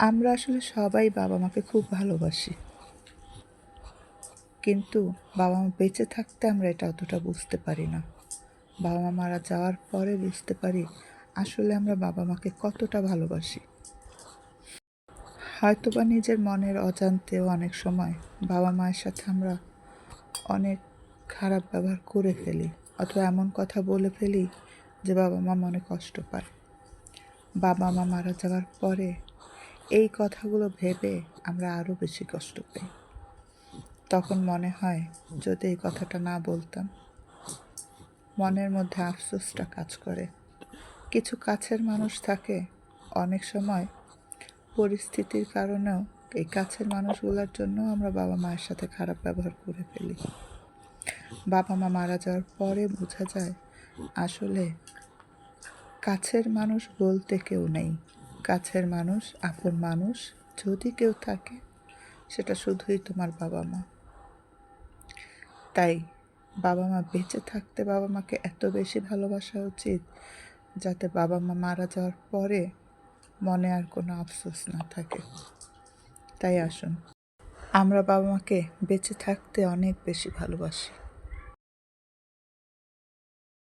আমরা আসলে সবাই বাবা মাকে খুব ভালোবাসি। কিন্তু বাবা মা বেঁচে থাকতে আমরা এটা অতটা বুঝতে পারি না। বাবা মা মারা যাওয়ার পরে বুঝতে পারি আসলে আমরা বাবা মাকে কতটা ভালোবাসি। হয়তোবা নিজের মনের অজান্তেও অনেক সময় বাবা মায়ের সাথে আমরা অনেক খারাপ ব্যবহার করে ফেলি, অথবা এমন কথা বলে ফেলি যে বাবা মা মনে কষ্ট পায়। বাবা মা মারা যাওয়ার পরে এই কথাগুলো ভেবে আমরা আরও বেশি কষ্ট পাই। তখন মনে হয় যদি এই কথাটা না বলতাম। মনের মধ্যে আফসোসটা কাজ করে। কিছু কাছের মানুষ থাকে, অনেক সময় পরিস্থিতির কারণেও এই কাছের মানুষগুলোর জন্য আমরা বাবা মায়ের সাথে খারাপ ব্যবহার করে ফেলি। বাবা মা মারা যাওয়ার পরে বোঝা যায় আসলে কাছের মানুষ বলতে কেউ নেই। কাছের মানুষ, আপন মানুষ যদি কেউ থাকে সেটা শুধুই তোমার বাবা মা। তাই বাবা মা বেঁচে থাকতে বাবা মাকে এত বেশি ভালোবাসা উচিত যাতে বাবা মা মারা যাওয়ার পরে মনে আর কোনো আফসোস না থাকে। তাই আসুন আমরা বাবা মাকে বেঁচে থাকতে অনেক বেশি ভালোবাসি।